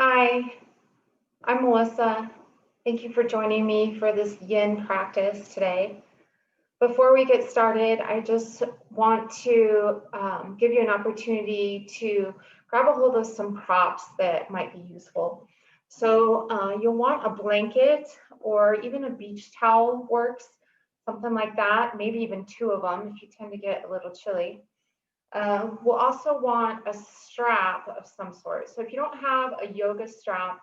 Hi, I'm Melissa. Thank you for joining me for this yin practice today. Before we get started, I just want to give you an opportunity to grab a hold of some props that might be useful. So you'll want a blanket or even a beach towel works, something like that, maybe even two of them if you tend to get a little chilly. We'll also want a strap of some sort. So if you don't have a yoga strap,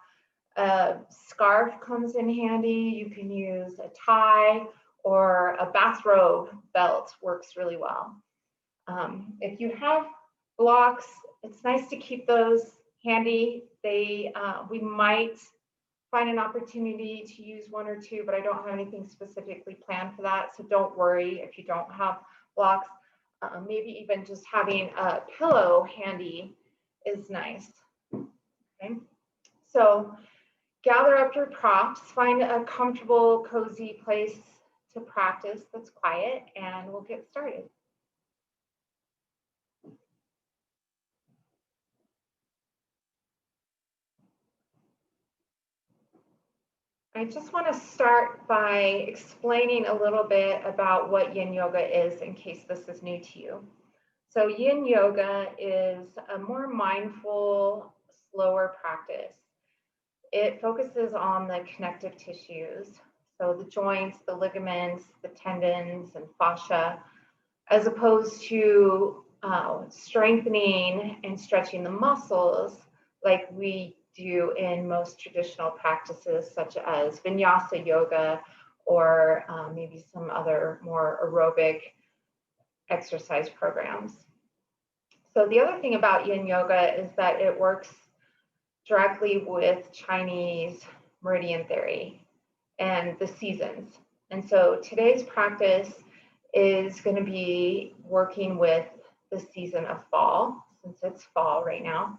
a scarf comes in handy. You can use a tie or a bathrobe belt works really well. If you have blocks, it's nice to keep those handy. We might find an opportunity to use one or two, but I don't have anything specifically planned for that. So don't worry if you don't have blocks. Maybe even just having a pillow handy is nice. Okay, so gather up your props, find a comfortable, cozy place to practice that's quiet, and we'll get started. I just want to start by explaining a little bit about what Yin Yoga is in case this is new to you. So Yin Yoga is a more mindful, slower practice. It focuses on the connective tissues, so the joints, the ligaments, the tendons, and fascia, as opposed to strengthening and stretching the muscles like we do in most traditional practices, such as vinyasa yoga or maybe some other more aerobic exercise programs. So the other thing about Yin Yoga is that it works directly with Chinese meridian theory and the seasons. And so today's practice is going to be working with the season of fall, since it's fall right now.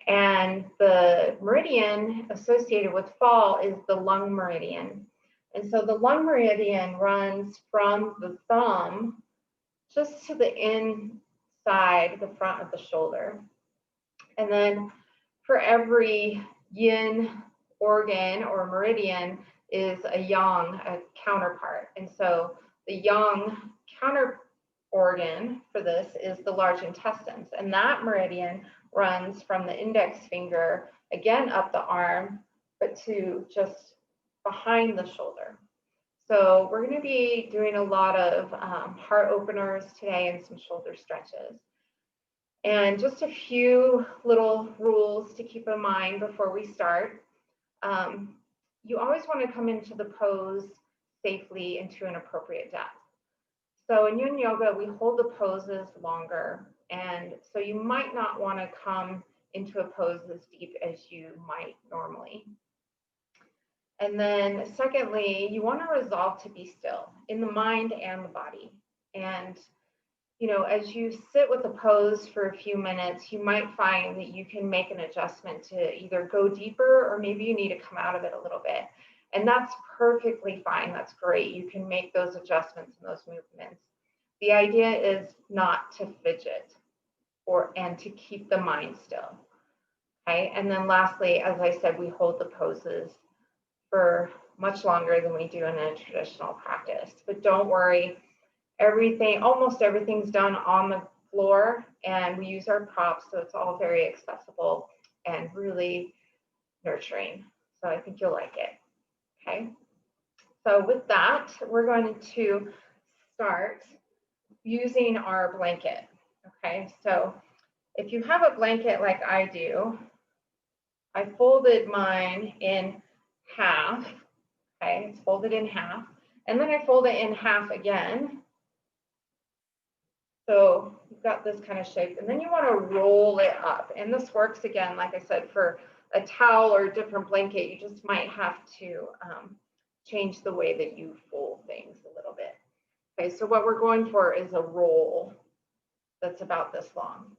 And the meridian associated with fall is the lung meridian. And so the lung meridian runs from the thumb just to the inside, the front of the shoulder. And then for every yin organ or meridian is a yang, a counterpart. And so the yang counter organ for this is the large intestines. And that meridian runs from the index finger, again up the arm, but to just behind the shoulder. So we're going to be doing a lot of heart openers today and some shoulder stretches. And just a few little rules to keep in mind before we start. You always want to come into the pose safely into an appropriate depth. So in Yin Yoga, we hold the poses longer. And so you might not want to come into a pose as deep as you might normally. And then secondly, you want to resolve to be still in the mind and the body. And as you sit with the pose for a few minutes, you might find that you can make an adjustment to either go deeper or maybe you need to come out of it a little bit. And that's perfectly fine. That's great. You can make those adjustments and those movements. The idea is not to fidget and to keep the mind still. Okay. And then lastly, as I said, we hold the poses for much longer than we do in a traditional practice. But don't worry. Almost everything's done on the floor, and we use our props, so it's all very accessible and really nurturing. So I think you'll like it. Okay. So with that, we're going to start using our blanket. Okay. So if you have a blanket like I do, I folded mine in half. Okay. It's folded in half. And then I fold it in half again. So you've got this kind of shape, and then you want to roll it up. And this works again, like I said, for a towel or a different blanket. You just might have to change the way that you fold things a little bit. Okay, so what we're going for is a roll that's about this long.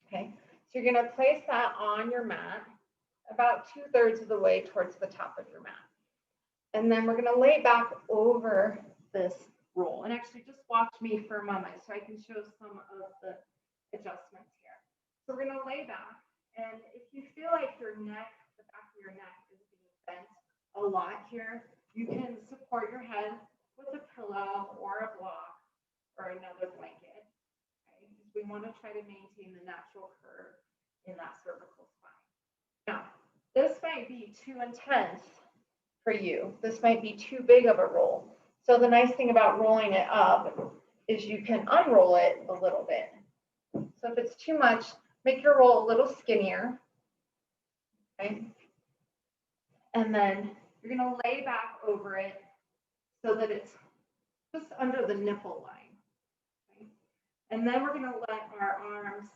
Okay, so you're going to place that on your mat about 2/3 of the way towards the top of your mat. And then we're going to lay back over this roll. And actually just watch me for a moment so I can show some of the adjustments here. So we're going to lay back And if you feel like your neck, the back of your neck is being bent a lot here, you can support your head with a pillow or a block or another blanket. Okay? Because we want to try to maintain the natural curve in that cervical spine. Now, this might be too intense for you. This might be too big of a roll. So the nice thing about rolling it up is you can unroll it a little bit. So if it's too much, make your roll a little skinnier. Okay. And then you're going to lay back over it so that it's just under the nipple line. Okay. And then we're going to let our arms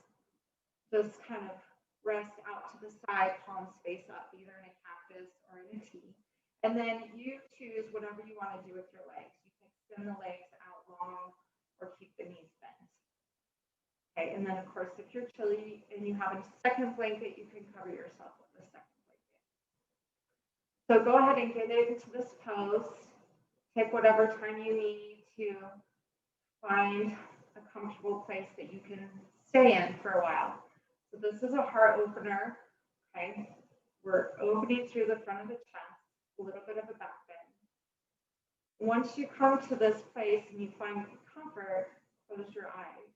just kind of rest out to the side, palms face up, either in a cactus or in a T. And then you choose whatever you want to do with your legs. You can extend the legs out long or keep the knees bent. Okay, and then of course, if you're chilly and you have a second blanket, you can cover yourself with the second blanket. So go ahead and get into this pose. Take whatever time you need to find a comfortable place that you can stay in for a while. So this is a heart opener, okay? We're opening through the front of the chest, a little bit of a back bend. Once you come to this place and you find comfort, close your eyes.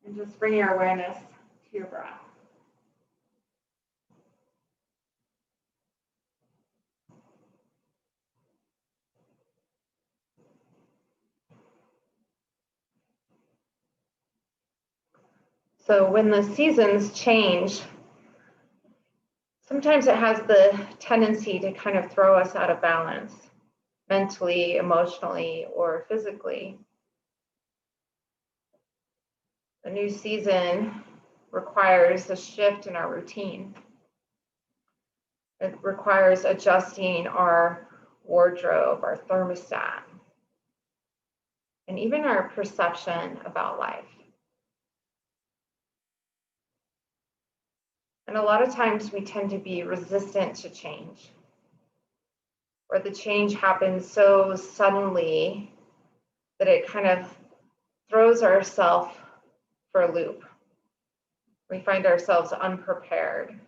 And just bring your awareness to your breath. So when the seasons change, sometimes it has the tendency to kind of throw us out of balance, mentally, emotionally, or physically. A new season requires a shift in our routine. It requires adjusting our wardrobe, our thermostat, and even our perception about life. And a lot of times we tend to be resistant to change, or the change happens so suddenly that it kind of throws ourselves for a loop. We find ourselves unprepared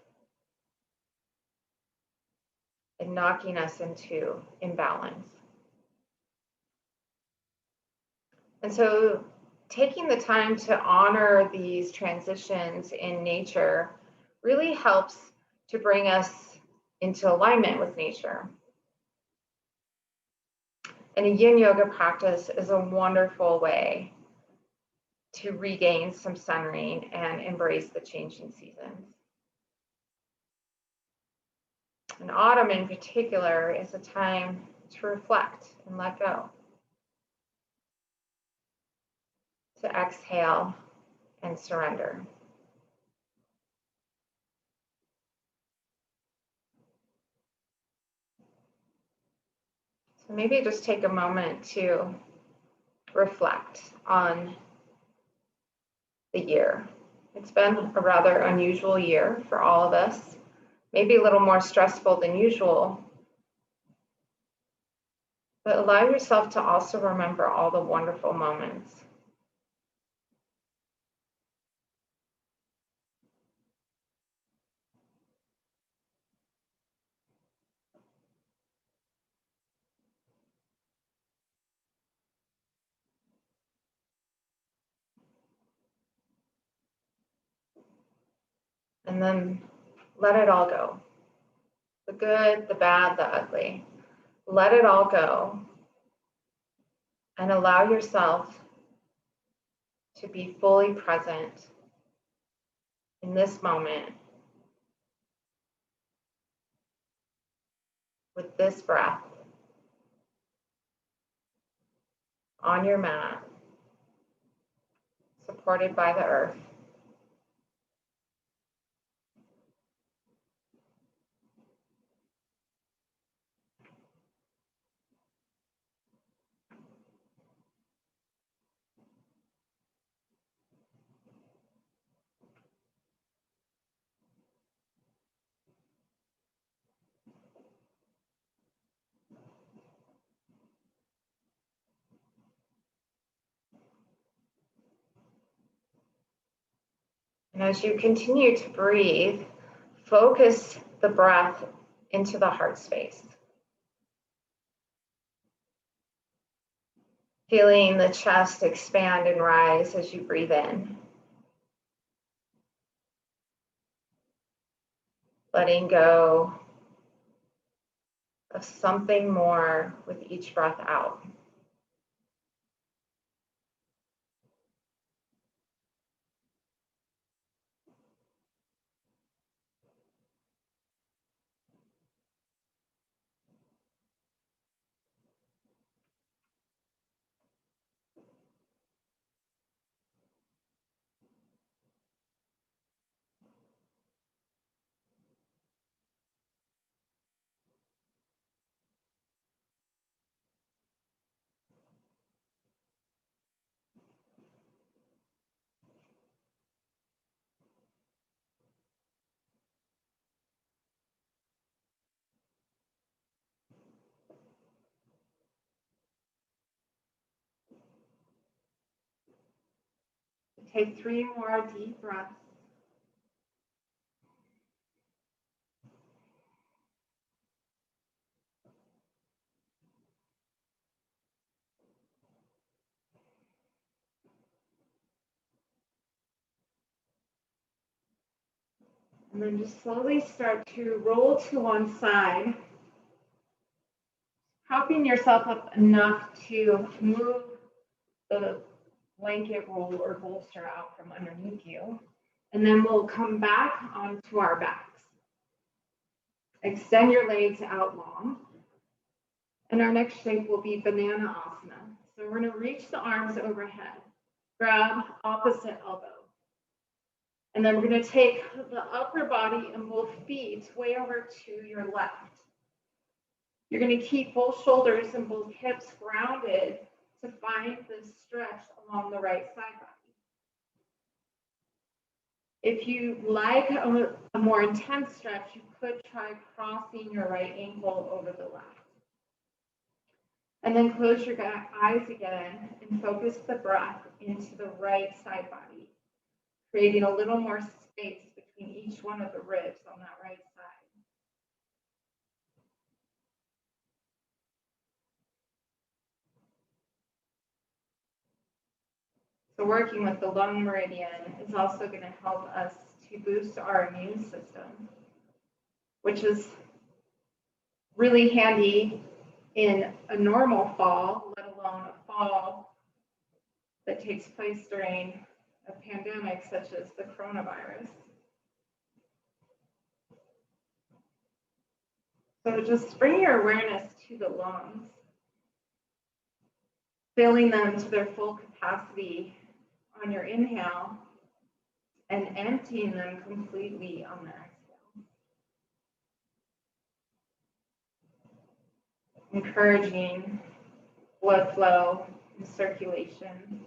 and knocking us into imbalance. And so taking the time to honor these transitions in nature really helps to bring us into alignment with nature. And a Yin Yoga practice is a wonderful way to regain some centering and embrace the changing seasons. And autumn in particular is a time to reflect and let go, to exhale and surrender. So maybe just take a moment to reflect on the year. It's been a rather unusual year for all of us, maybe a little more stressful than usual. But allow yourself to also remember all the wonderful moments. And then let it all go. The good, the bad, the ugly. Let it all go and allow yourself to be fully present in this moment with this breath on your mat, supported by the earth. And as you continue to breathe, focus the breath into the heart space. Feeling the chest expand and rise as you breathe in. Letting go of something more with each breath out. Take 3 more deep breaths. And then just slowly start to roll to one side, propping yourself up enough to move the blanket roll or bolster out from underneath you. And then we'll come back onto our backs. Extend your legs out long. And our next shape will be banana asana. So we're going to reach the arms overhead, grab opposite elbow. And then we're going to take the upper body and both feet way over to your left. You're going to keep both shoulders and both hips grounded to find this stretch along the right side body. If you like a more intense stretch, you could try crossing your right ankle over the left. And then close your eyes again and focus the breath into the right side body, creating a little more space between each one of the ribs on that right side. So working with the lung meridian is also going to help us to boost our immune system, which is really handy in a normal fall, let alone a fall that takes place during a pandemic such as the coronavirus. So just bring your awareness to the lungs, filling them to their full capacity on your inhale and emptying them completely on the exhale. Encouraging blood flow and circulation.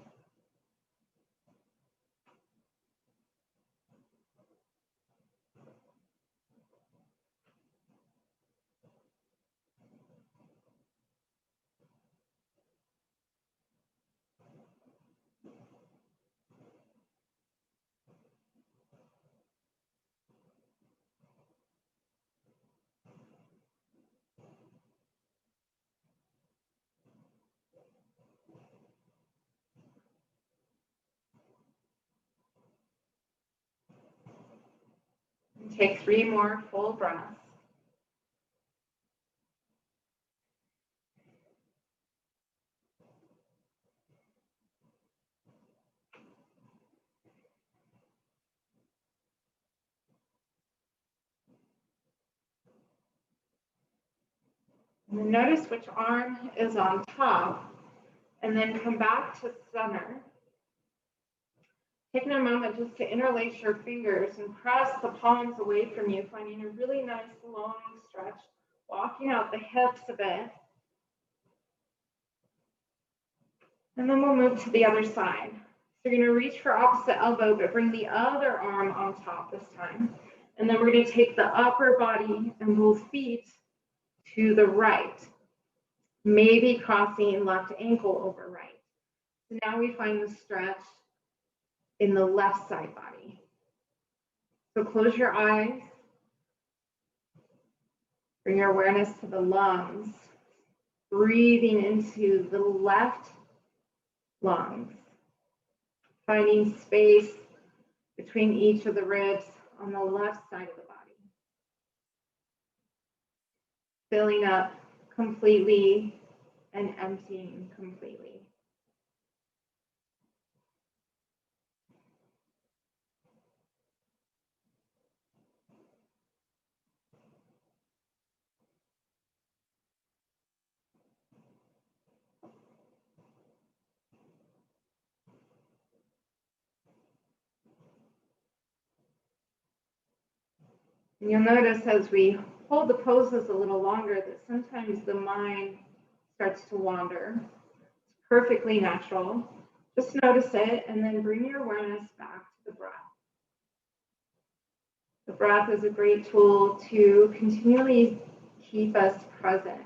And take 3 more full breaths. And notice which arm is on top, and then come back to center. Taking a moment just to interlace your fingers and press the palms away from you, finding a really nice long stretch, walking out the hips a bit. And then we'll move to the other side. So you're going to reach for opposite elbow, but bring the other arm on top this time. And then we're going to take the upper body and both feet to the right, maybe crossing left ankle over right. So now we find the stretch in the left side body. So close your eyes. Bring your awareness to the lungs. Breathing into the left lungs. Finding space between each of the ribs on the left side of the body. Filling up completely and emptying completely. And you'll notice as we hold the poses a little longer that sometimes the mind starts to wander. It's perfectly natural. Just notice it and then bring your awareness back to the breath. The breath is a great tool to continually keep us present.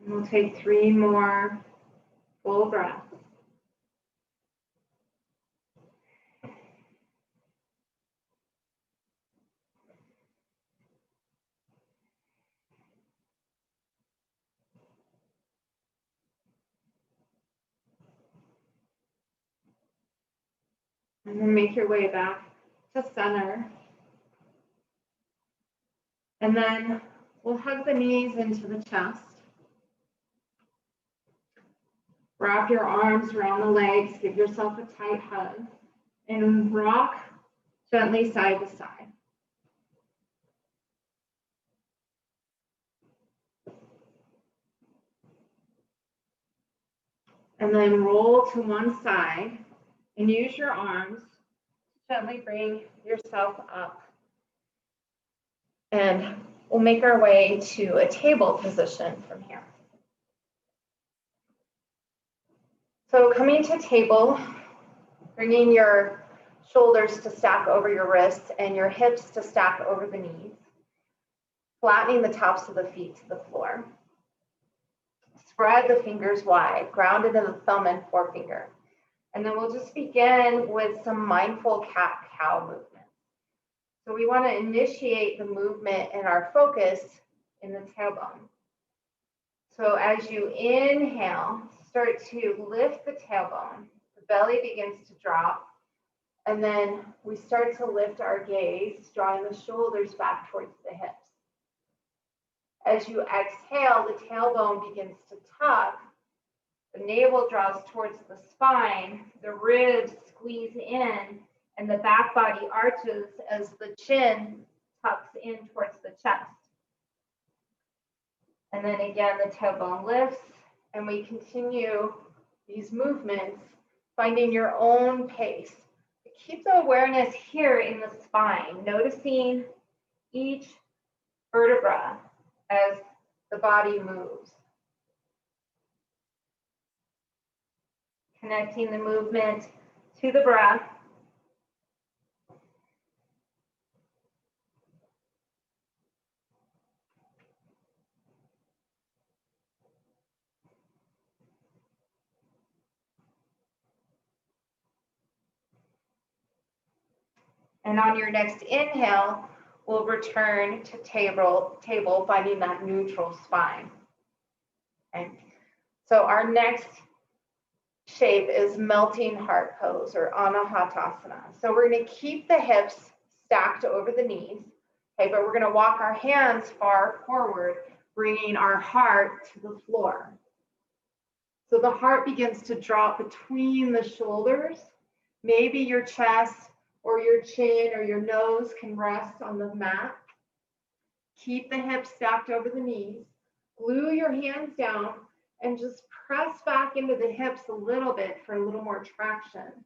And we'll take 3 more full breaths. And then make your way back to center. And then we'll hug the knees into the chest. Wrap your arms around the legs, give yourself a tight hug, and rock gently side to side. And then roll to one side and use your arms to gently bring yourself up. And we'll make our way to a table position from here. So coming to table, bringing your shoulders to stack over your wrists and your hips to stack over the knees, flattening the tops of the feet to the floor. Spread the fingers wide, grounded in the thumb and forefinger. And then we'll just begin with some mindful cat-cow movement. So we want to initiate the movement and our focus in the tailbone. So as you inhale, start to lift the tailbone. The belly begins to drop. And then we start to lift our gaze, drawing the shoulders back towards the hips. As you exhale, the tailbone begins to tuck. The navel draws towards the spine. The ribs squeeze in, and the back body arches as the chin tucks in towards the chest. And then again, the tailbone lifts, and we continue these movements, finding your own pace. Keep the awareness here in the spine, noticing each vertebra as the body moves. Connecting the movement to the breath. And on your next inhale, we'll return to table, finding that neutral spine. Okay. So our next shape is melting heart pose or anahatasana. So we're going to keep the hips stacked over the knees, okay, but we're going to walk our hands far forward, bringing our heart to the floor. So the heart begins to drop between the shoulders. Maybe your chest or your chin or your nose can rest on the mat. Keep the hips stacked over the knees. Glue your hands down And just press back into the hips a little bit for a little more traction.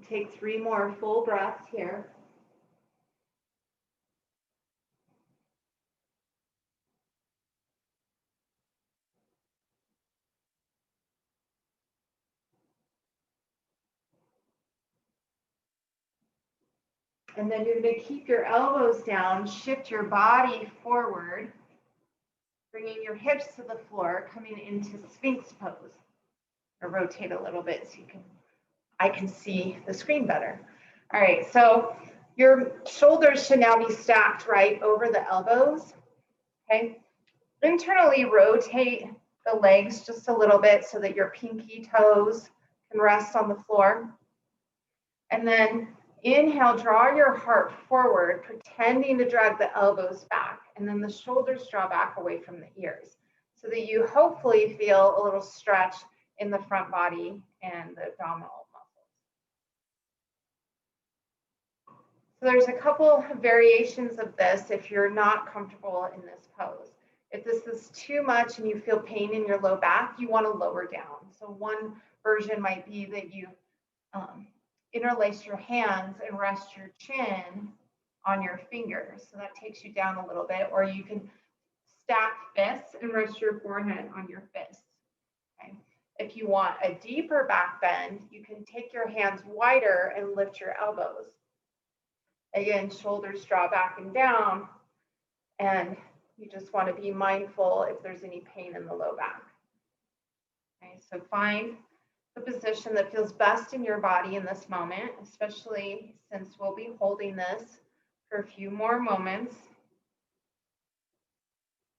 Take 3 more full breaths here. And then you're going to keep your elbows down, shift your body forward, bringing your hips to the floor, coming into Sphinx pose. Or rotate a little bit so I can see the screen better. All right, so your shoulders should now be stacked right over the elbows. Okay, internally rotate the legs just a little bit so that your pinky toes can rest on the floor. And then inhale, draw your heart forward, pretending to drag the elbows back. And then the shoulders draw back away from the ears so that you hopefully feel a little stretch in the front body and the abdominal muscles. So there's a couple variations of this if you're not comfortable in this pose. If this is too much and you feel pain in your low back, you want to lower down. So one version might be that you interlace your hands and rest your chin on your fingers. So that takes you down a little bit, or you can stack fists and rest your forehead on your fists. Okay. If you want a deeper back bend, you can take your hands wider and lift your elbows. Again, shoulders draw back and down, and you just want to be mindful if there's any pain in the low back. Okay, so find the position that feels best in your body in this moment, especially since we'll be holding this for a few more moments.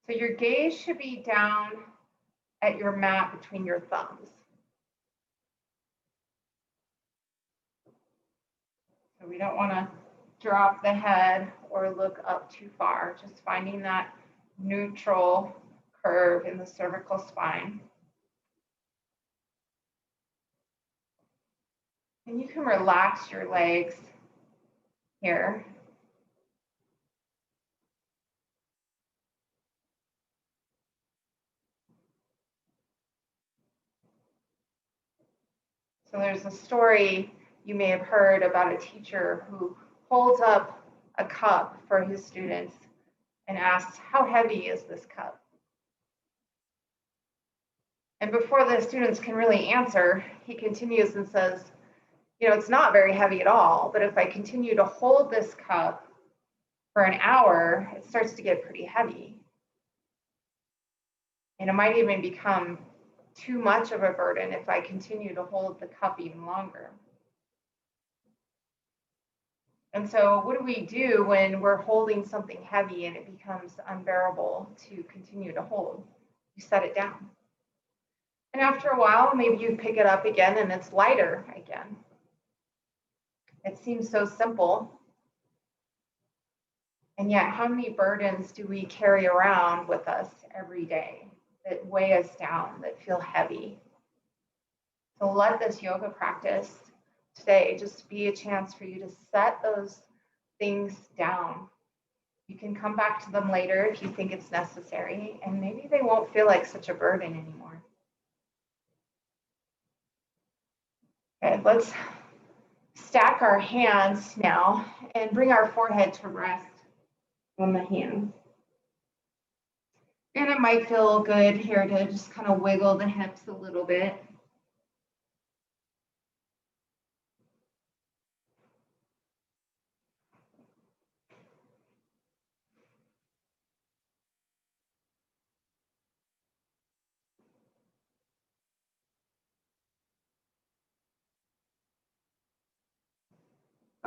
So your gaze should be down at your mat between your thumbs. So we don't want to drop the head or look up too far, just finding that neutral curve in the cervical spine. And you can relax your legs here. So there's a story you may have heard about a teacher who holds up a cup for his students and asks, "How heavy is this cup?" And before the students can really answer, he continues and says, "It's not very heavy at all, but if I continue to hold this cup for an hour, it starts to get pretty heavy. And it might even become too much of a burden if I continue to hold the cup even longer." And so what do we do when we're holding something heavy and it becomes unbearable to continue to hold? You set it down. And after a while, maybe you pick it up again and it's lighter again. It seems so simple. And yet, how many burdens do we carry around with us every day that weigh us down, that feel heavy? So let this yoga practice today just be a chance for you to set those things down. You can come back to them later if you think it's necessary, and maybe they won't feel like such a burden anymore. Okay, let's stack our hands now and bring our forehead to rest on the hands. And it might feel good here to just kind of wiggle the hips a little bit.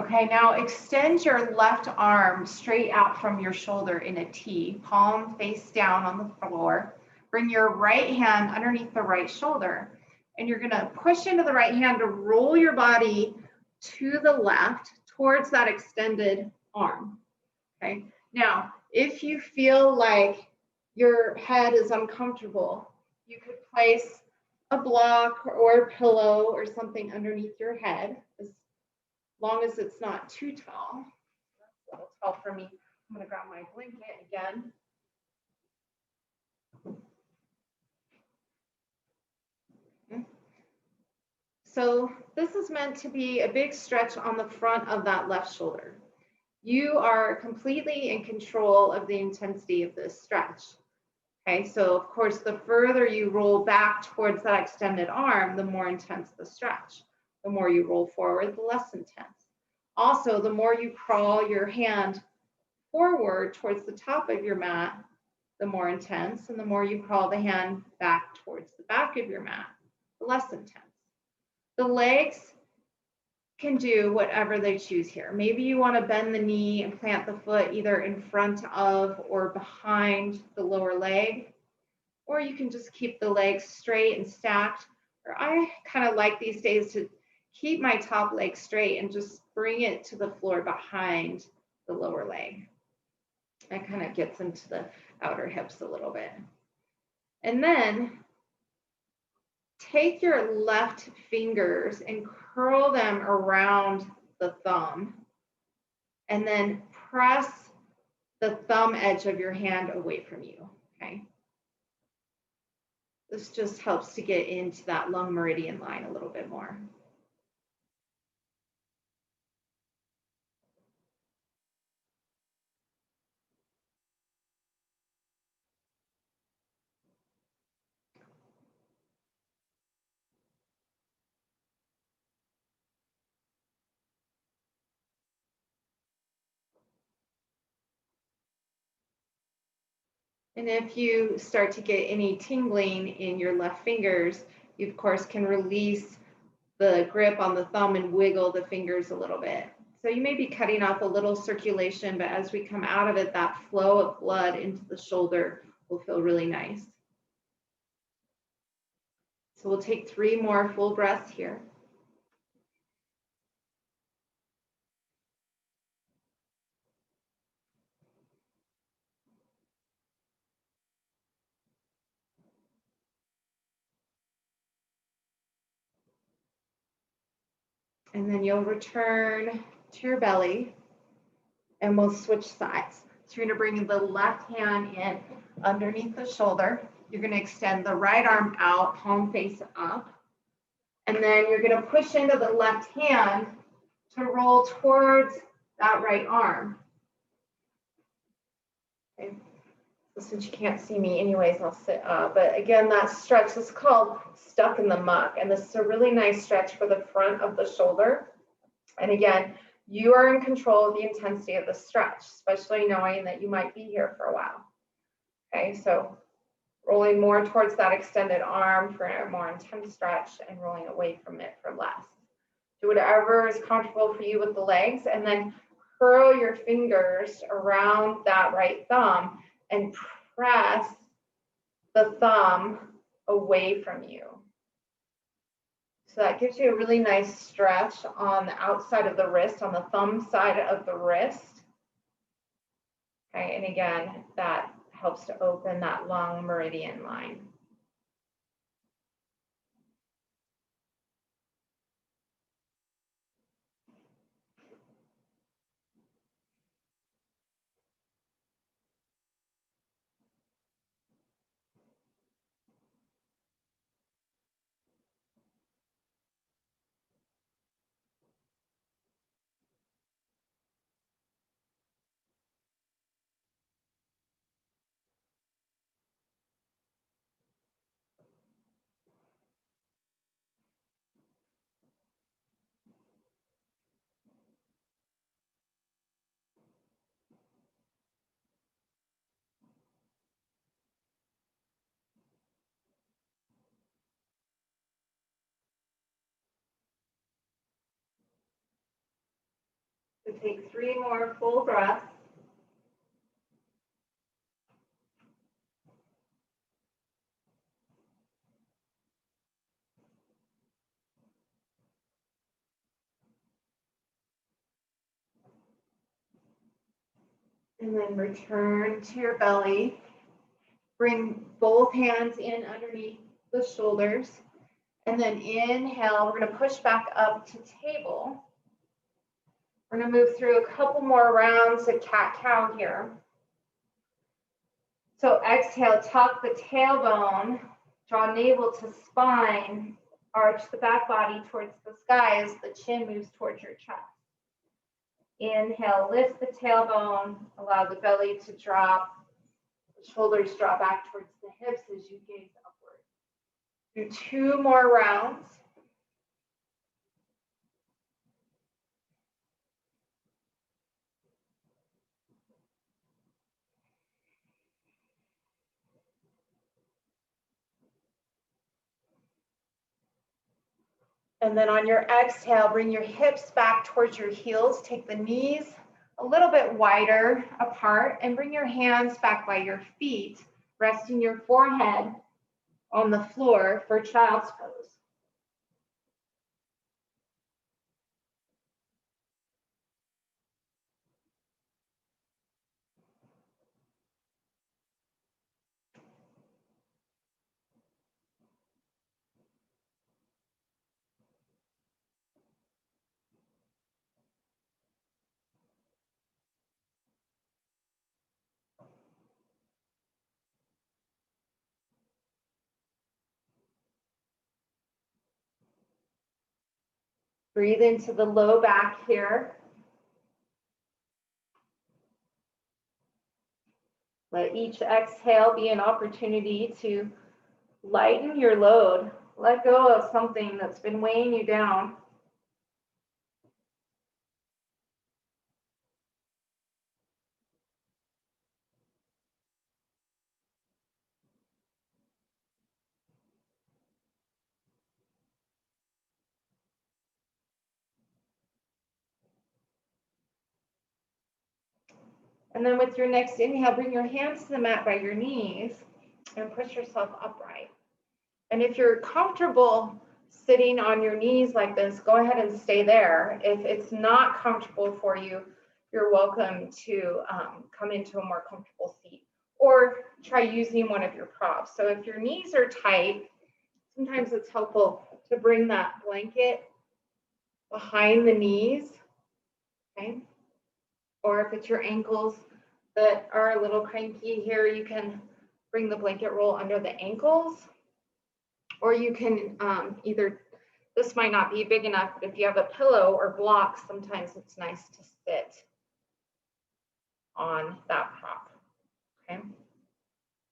Okay, now extend your left arm straight out from your shoulder in a T, palm face down on the floor. bring your right hand underneath the right shoulder. And you're gonna push into the right hand to roll your body to the left towards that extended arm, okay? Now, if you feel like your head is uncomfortable, you could place a block or a pillow or something underneath your head, as long as it's not too tall. That's a little tall for me. I'm gonna grab my blanket again. So this is meant to be a big stretch on the front of that left shoulder. You are completely in control of the intensity of this stretch. Okay, so of course, the further you roll back towards that extended arm, the more intense the stretch. The more you roll forward, the less intense. Also, the more you crawl your hand forward towards the top of your mat, the more intense, and the more you crawl the hand back towards the back of your mat, the less intense. The legs can do whatever they choose here. Maybe you want to bend the knee and plant the foot either in front of or behind the lower leg, or you can just keep the legs straight and stacked. Or I kind of like these days to keep my top leg straight and just bring it to the floor behind the lower leg. That kind of gets into the outer hips a little bit. And then take your left fingers and curl them around the thumb, and then press the thumb edge of your hand away from you, okay? This just helps to get into that lung meridian line a little bit more. And if you start to get any tingling in your left fingers, you of course can release the grip on the thumb and wiggle the fingers a little bit. So you may be cutting off a little circulation, but as we come out of it, that flow of blood into the shoulder will feel really nice. So we'll take 3 more full breaths here. And then you'll return to your belly and we'll switch sides. So you're gonna bring the left hand in underneath the shoulder. You're gonna extend the right arm out, palm face up. And then you're gonna push into the left hand to roll towards that right arm. Okay. So since you can't see me anyways, I'll sit up. But again, that stretch is called stuck in the muck. And this is a really nice stretch for the front of the shoulder. And again, you are in control of the intensity of the stretch, especially knowing that you might be here for a while. Okay, so rolling more towards that extended arm for a more intense stretch and rolling away from it for less. Do whatever is comfortable for you with the legs, and then curl your fingers around that right thumb and press the thumb away from you. So that gives you a really nice stretch on the outside of the wrist, on the thumb side of the wrist. Okay, and again, that helps to open that lung meridian line. So take 3 more full breaths. And then return to your belly. Bring both hands in underneath the shoulders. And then inhale, we're going to push back up to table. We're going to move through a couple more rounds of cat-cow here. So exhale, tuck the tailbone, draw navel to spine, arch the back body towards the sky as the chin moves towards your chest. Inhale, lift the tailbone, allow the belly to drop, the shoulders draw back towards the hips as you gaze upward. Do 2 more rounds. And then on your exhale, bring your hips back towards your heels. Take the knees a little bit wider apart and bring your hands back by your feet, resting your forehead on the floor for child's pose. Breathe into the low back here. Let each exhale be an opportunity to lighten your load. Let go of something that's been weighing you down. And then with your next inhale, bring your hands to the mat by your knees and push yourself upright. And if you're comfortable sitting on your knees like this, go ahead and stay there. If it's not comfortable for you, you're welcome to come into a more comfortable seat or try using one of your props. So if your knees are tight, sometimes it's helpful to bring that blanket behind the knees, okay? Or if it's your ankles that are a little cranky here, you can bring the blanket roll under the ankles, or you can either, this might not be big enough, but if you have a pillow or blocks, sometimes it's nice to sit on that prop, okay?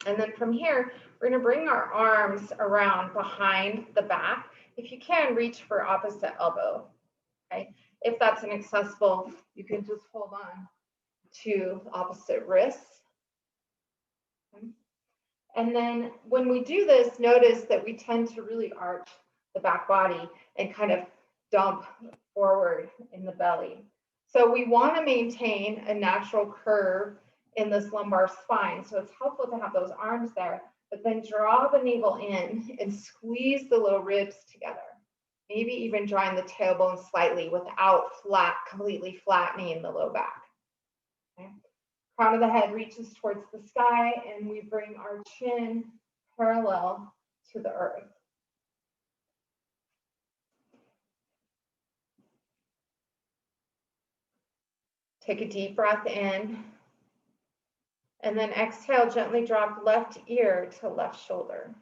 And then from here, we're gonna bring our arms around behind the back. If you can, reach for opposite elbow, okay? If that's inaccessible, you can just hold on to opposite wrists. Okay? And then when we do this, notice that we tend to really arch the back body and kind of dump forward in the belly. So we want to maintain a natural curve in this lumbar spine. So it's helpful to have those arms there, but then draw the navel in and squeeze the low ribs together. Maybe even drawing the tailbone slightly without completely flattening the low back. Okay. Crown of the head reaches towards the sky, and we bring our chin parallel to the earth. Take a deep breath in, and then exhale, gently drop left ear to left shoulder.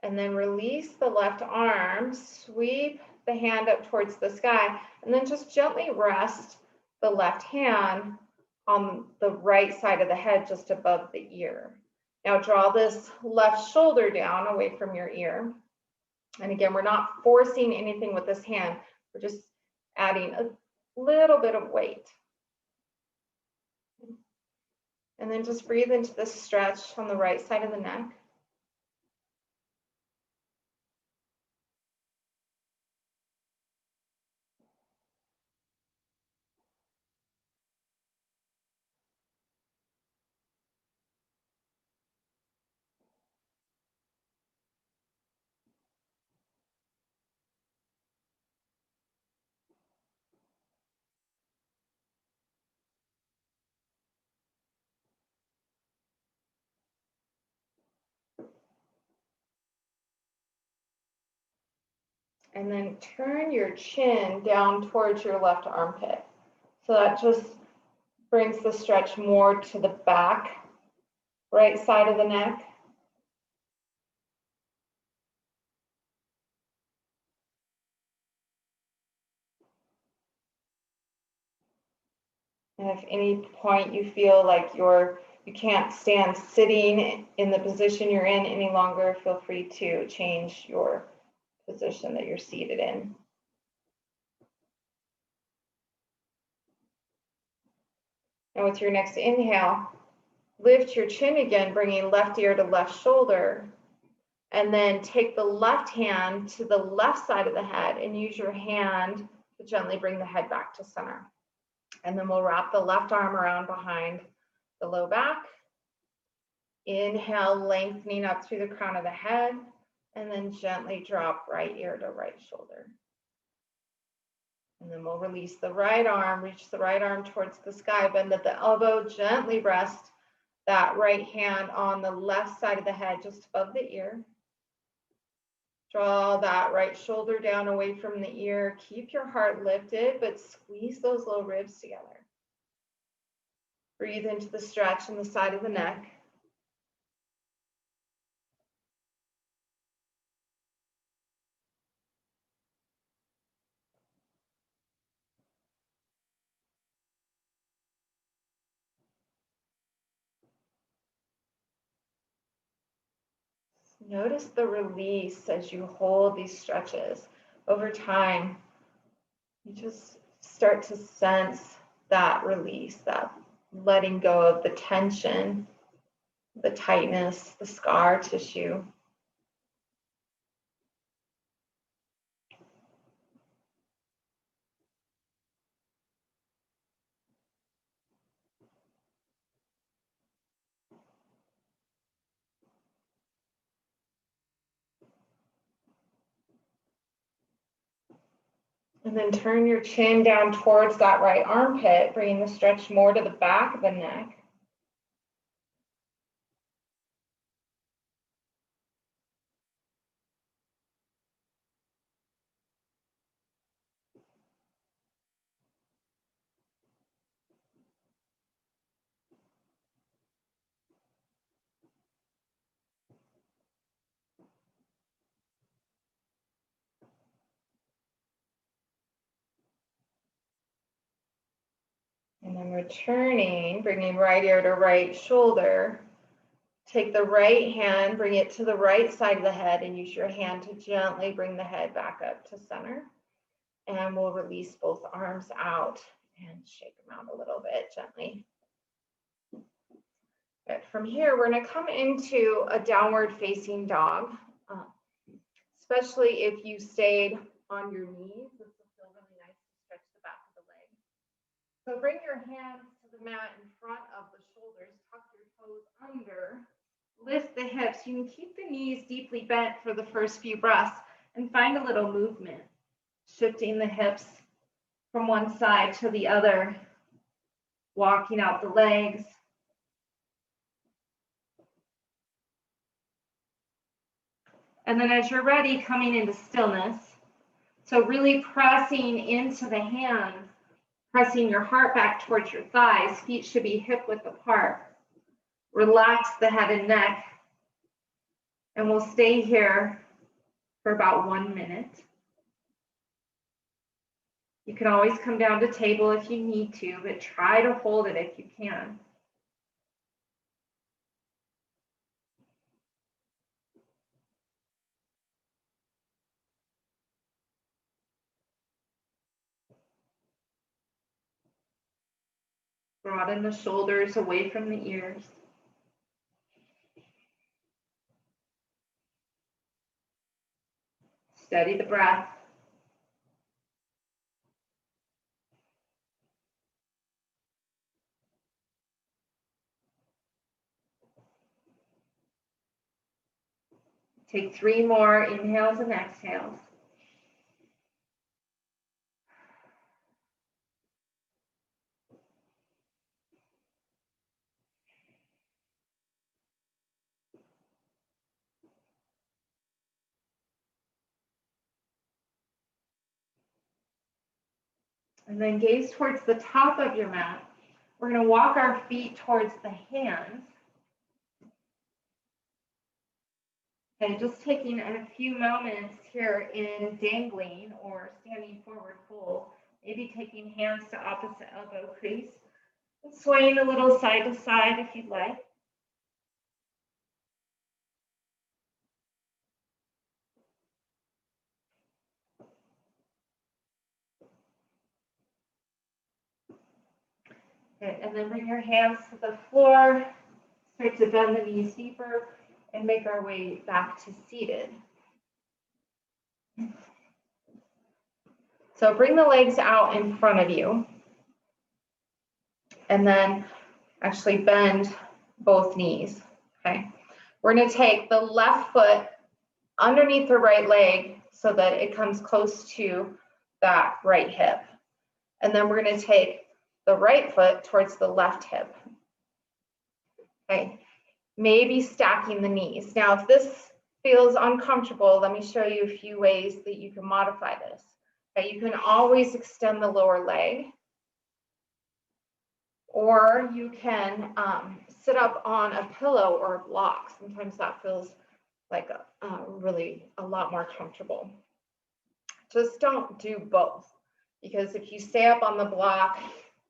And then release the left arm, sweep the hand up towards the sky, and then just gently rest the left hand on the right side of the head, just above the ear. Now draw this left shoulder down away from your ear. And again, we're not forcing anything with this hand. We're just adding a little bit of weight. And then just breathe into the stretch on the right side of the neck. And then turn your chin down towards your left armpit. So that just brings the stretch more to the back, right side of the neck. And if any point you feel like you can't stand sitting in the position you're in any longer, feel free to change your position that you're seated in. And with your next inhale, lift your chin again, bringing left ear to left shoulder. And then take the left hand to the left side of the head and use your hand to gently bring the head back to center. And then we'll wrap the left arm around behind the low back. Inhale, lengthening up through the crown of the head, and then gently drop right ear to right shoulder. And then we'll release the right arm, reach the right arm towards the sky, bend at the elbow, gently rest that right hand on the left side of the head, just above the ear. Draw that right shoulder down away from the ear. Keep your heart lifted, but squeeze those low ribs together. Breathe into the stretch in the side of the neck. Notice the release as you hold these stretches. Over time, you just start to sense that release, that letting go of the tension, the tightness, the scar tissue. And then turn your chin down towards that right armpit, bringing the stretch more to the back of the neck. And then returning, bringing right ear to right shoulder. Take the right hand, bring it to the right side of the head, and use your hand to gently bring the head back up to center. And we'll release both arms out and shake them out a little bit gently. But from here, we're going to come into a downward facing dog, especially if you stayed on your knees. This will feel really nice to stretch the back of the leg. So bring your hands to the mat in front of the shoulders, tuck your toes under, lift the hips. You can keep the knees deeply bent for the first few breaths and find a little movement, shifting the hips from one side to the other, walking out the legs. And then as you're ready, coming into stillness. So really pressing into the hands, pressing your heart back towards your thighs. Feet should be hip width apart. Relax the head and neck. And we'll stay here for about 1 minute. You can always come down to table if you need to, but try to hold it if you can. Broaden the shoulders away from the ears. Steady the breath. Take 3 more inhales and exhales. And then gaze towards the top of your mat. We're going to walk our feet towards the hands. And just taking a few moments here in dangling or standing forward fold, maybe taking hands to opposite elbow crease, and swaying a little side to side if you'd like. Okay, and then bring your hands to the floor, start to bend the knees deeper, and make our way back to seated. So bring the legs out in front of you, and then actually bend both knees, okay? We're gonna take the left foot underneath the right leg so that it comes close to that right hip. And then we're gonna take the right foot towards the left hip, okay? Maybe stacking the knees. Now, if this feels uncomfortable, let me show you a few ways that you can modify this. Okay, you can always extend the lower leg, or you can sit up on a pillow or a block. Sometimes that feels like really a lot more comfortable. Just don't do both, because if you stay up on the block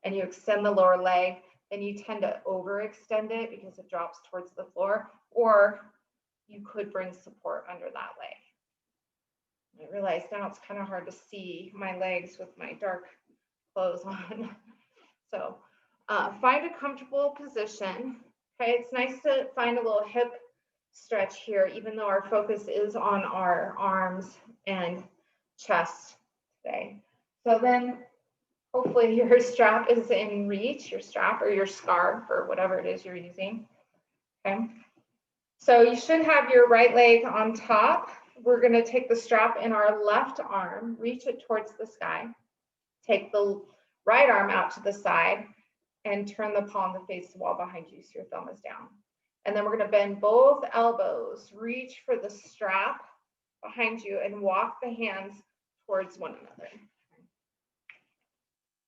and you extend the lower leg, then you tend to overextend it because it drops towards the floor, or you could bring support under that leg. I realize now it's kind of hard to see my legs with my dark clothes on. So find a comfortable position. Okay, it's nice to find a little hip stretch here, even though our focus is on our arms and chest today. So then hopefully your strap is in reach, your strap or your scarf or whatever it is you're using. Okay, so you should have your right leg on top. We're going to take the strap in our left arm, reach it towards the sky, take the right arm out to the side, and turn the palm to face the wall behind you so your thumb is down. And then we're going to bend both elbows, reach for the strap behind you, and walk the hands towards one another.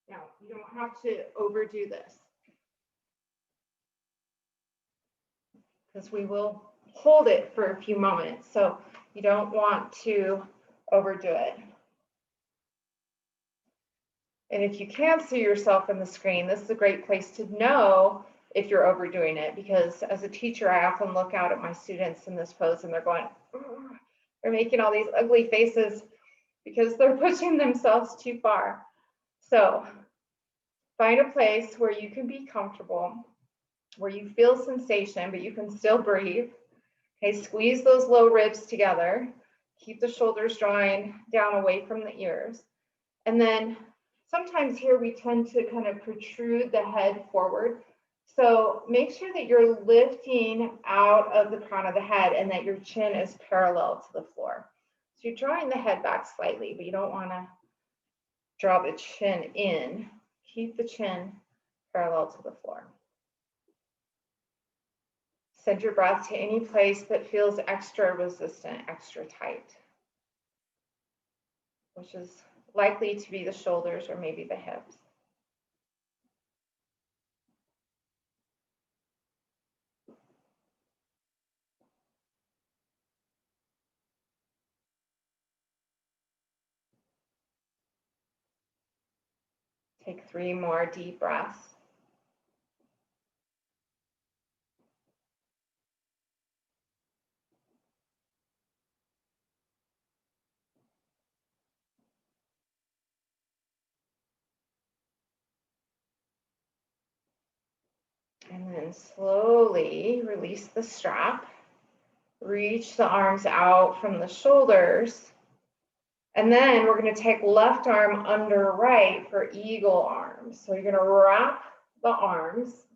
Now, you don't have to overdo this, because we will hold it for a few moments. So you don't want to overdo it. And if you can't see yourself in the screen, this is a great place to know if you're overdoing it, because as a teacher, I often look out at my students in this pose and they're going, they're making all these ugly faces because they're pushing themselves too far. So find a place where you can be comfortable, where you feel sensation, but you can still breathe. Okay, squeeze those low ribs together. Keep the shoulders drawing down away from the ears. And then sometimes here we tend to kind of protrude the head forward. So make sure that you're lifting out of the crown of the head and that your chin is parallel to the floor. So you're drawing the head back slightly, but you don't want to draw the chin in. Keep the chin parallel to the floor. Send your breath to any place that feels extra resistant, extra tight, which is likely to be the shoulders or maybe the hips. Take 3 more deep breaths. And then slowly release the strap. Reach the arms out from the shoulders. And then we're going to take left arm under right for eagle arms. So you're going to wrap the arms.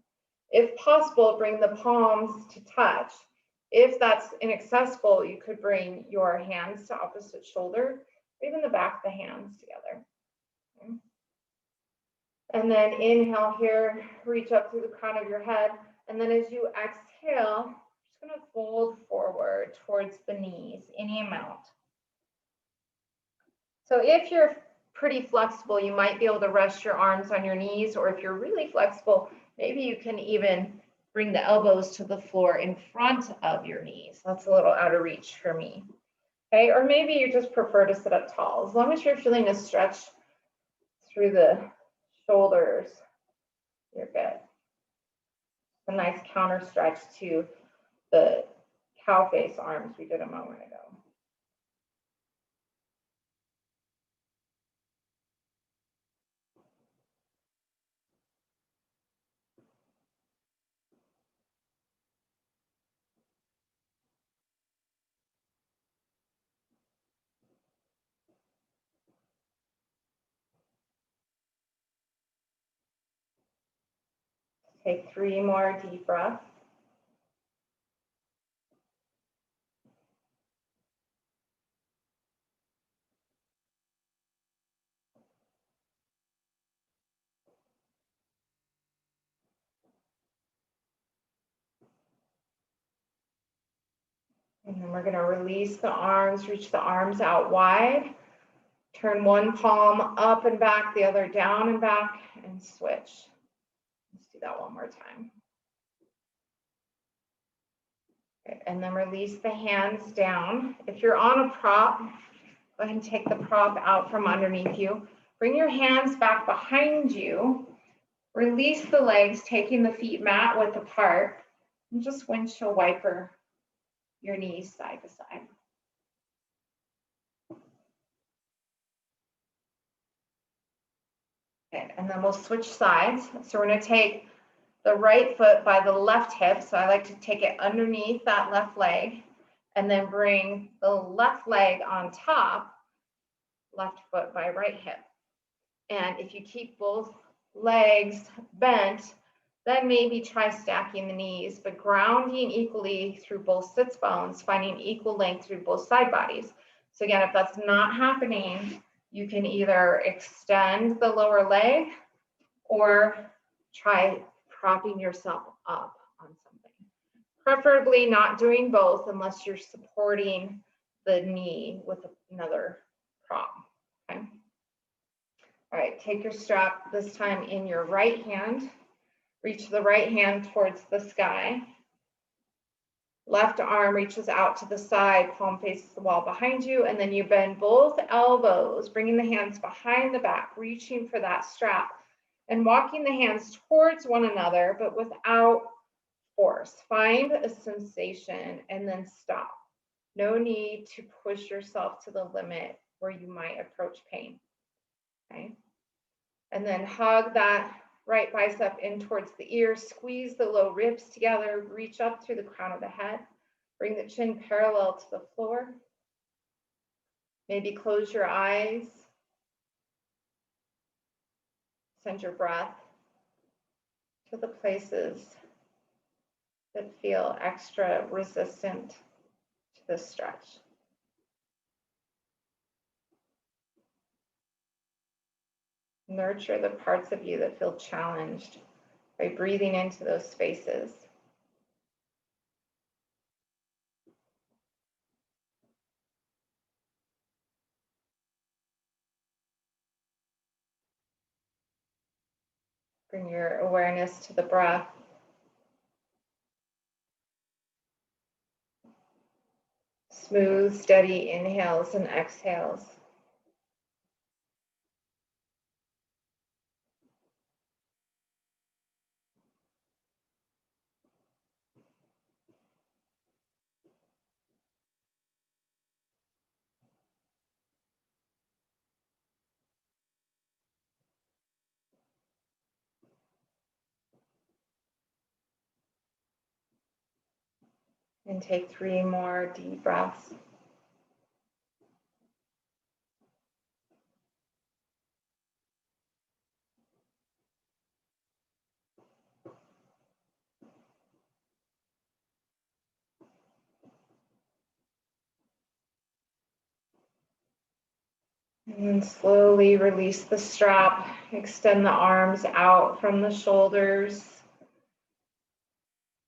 If possible, bring the palms to touch. If that's inaccessible, you could bring your hands to opposite shoulder, or even the back of the hands together. Okay. And then inhale here, reach up through the crown of your head. And then as you exhale, just going to fold forward towards the knees, any amount. So if you're pretty flexible, you might be able to rest your arms on your knees, or if you're really flexible, maybe you can even bring the elbows to the floor in front of your knees. That's a little out of reach for me. Okay, or maybe you just prefer to sit up tall. As long as you're feeling a stretch through the shoulders, you're good. A nice counter stretch to the cow face arms we did a moment ago. Take 3 more deep breaths. And then we're going to release the arms, reach the arms out wide. Turn one palm up and back, the other down and back, and switch. Let's do that one more time. Okay, and then release the hands down. If you're on a prop, go ahead and take the prop out from underneath you. Bring your hands back behind you. Release the legs, taking the feet mat width apart, and just windshield wiper your knees side to side. Okay, and then we'll switch sides. So we're going to take the right foot by the left hip. So I like to take it underneath that left leg and then bring the left leg on top, left foot by right hip. And if you keep both legs bent, then maybe try stacking the knees, but grounding equally through both sits bones, finding equal length through both side bodies. So again, if that's not happening, you can either extend the lower leg or try propping yourself up on something. Preferably not doing both unless you're supporting the knee with another prop. Okay. All right, take your strap this time in your right hand. Reach the right hand towards the sky. Left arm reaches out to the side, palm faces the wall behind you, and then you bend both elbows, bringing the hands behind the back, reaching for that strap, and walking the hands towards one another, but without force. Find a sensation and then stop. No need to push yourself to the limit where you might approach pain. Okay? And then hug that right bicep in towards the ear, squeeze the low ribs together, reach up through the crown of the head, bring the chin parallel to the floor. Maybe close your eyes. Send your breath to the places that feel extra resistant to this stretch. Nurture the parts of you that feel challenged by breathing into those spaces. Bring your awareness to the breath. Smooth, steady inhales and exhales. And take 3 more deep breaths. And slowly release the strap, extend the arms out from the shoulders.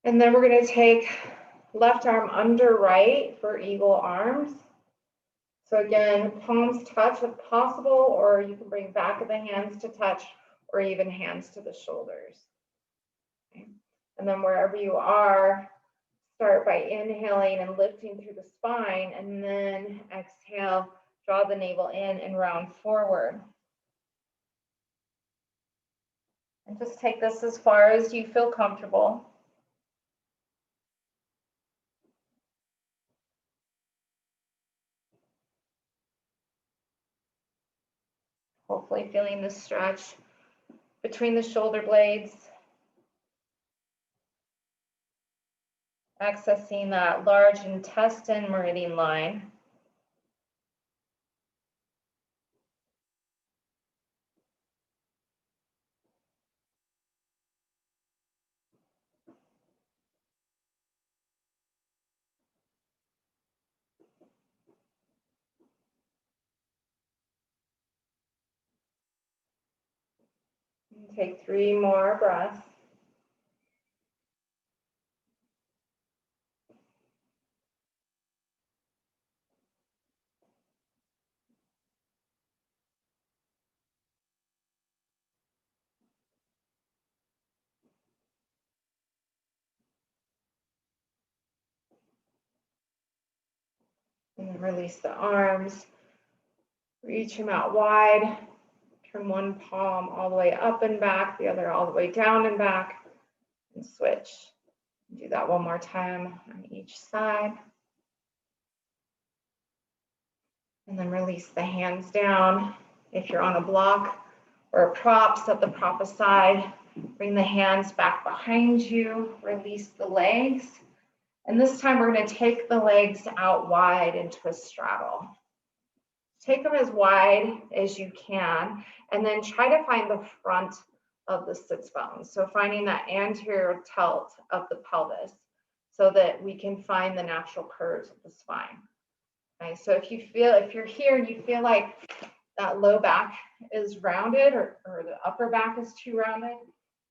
And then we're going to take left arm under right for eagle arms. So again, palms touch if possible, or you can bring back of the hands to touch, or even hands to the shoulders. Okay. And then wherever you are, start by inhaling and lifting through the spine, and then exhale, draw the navel in and round forward. And just take this as far as you feel comfortable. Hopefully feeling the stretch between the shoulder blades, accessing that large intestine meridian line. Take 3 more breaths. And release the arms. Reach them out wide. Turn one palm all the way up and back, the other all the way down and back, and switch. Do that one more time on each side. And then release the hands down. If you're on a block or a prop, set the prop aside. Bring the hands back behind you. Release the legs. And this time we're going to take the legs out wide into a straddle. Take them as wide as you can, and then try to find the front of the sits bones. So finding that anterior tilt of the pelvis so that we can find the natural curves of the spine. Okay, so if you're here and you feel like that low back is rounded or the upper back is too rounded,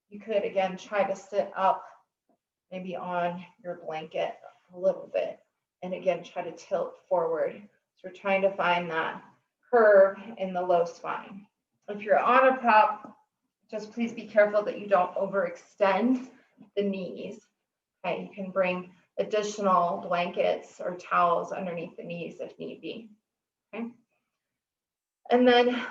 you could again try to sit up maybe on your blanket a little bit, and again try to tilt forward. So we're trying to find that curve in the low spine. If you're on a prop, just please be careful that you don't overextend the knees. Okay, you can bring additional blankets or towels underneath the knees if need be. Okay, and then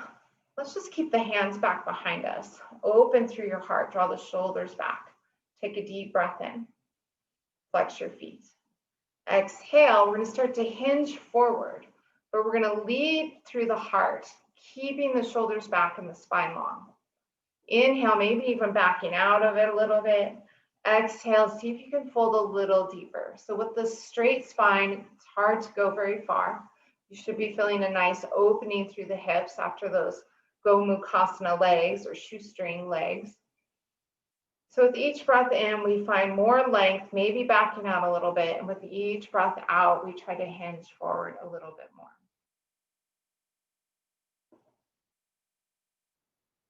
let's just keep the hands back behind us. Open through your heart, draw the shoulders back. Take a deep breath in. Flex your feet. Exhale, we're going to start to hinge forward, but we're going to lead through the heart, keeping the shoulders back and the spine long. Inhale, maybe even backing out of it a little bit. Exhale, see if you can fold a little deeper. So with the straight spine, it's hard to go very far. You should be feeling a nice opening through the hips after those Gomukhasana legs or shoestring legs. So with each breath in, we find more length, maybe backing out a little bit. And with each breath out, we try to hinge forward a little bit more.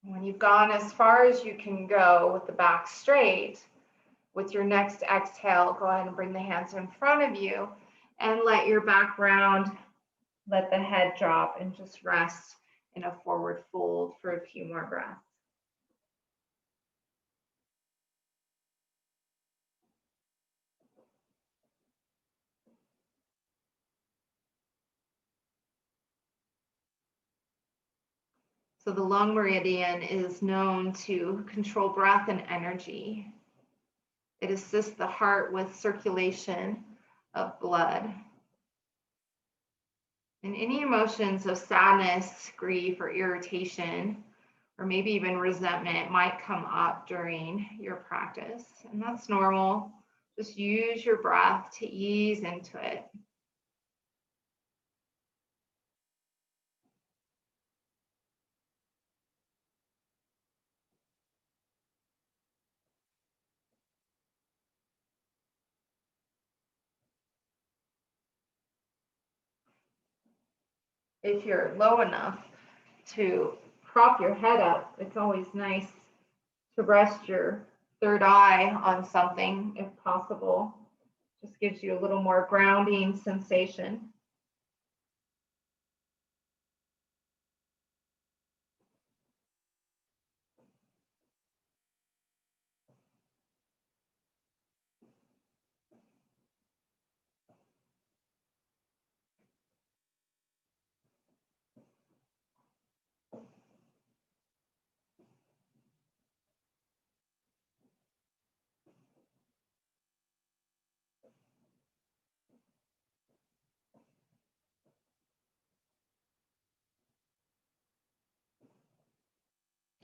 When you've gone as far as you can go with the back straight, with your next exhale, go ahead and bring the hands in front of you and let your back round, let the head drop, and just rest in a forward fold for a few more breaths. So the lung meridian is known to control breath and energy. It assists the heart with circulation of blood. And any emotions of sadness, grief, or irritation, or maybe even resentment might come up during your practice. And that's normal. Just use your breath to ease into it. If you're low enough to prop your head up, it's always nice to rest your third eye on something if possible. Just gives you a little more grounding sensation.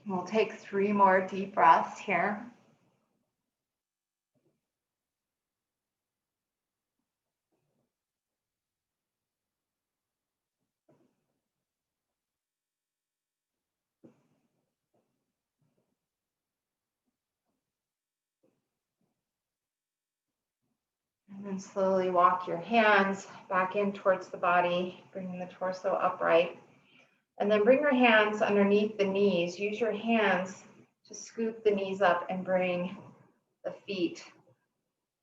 We'll take 3 more deep breaths here. And then slowly walk your hands back in towards the body, bringing the torso upright. And then bring your hands underneath the knees. Use your hands to scoop the knees up and bring the feet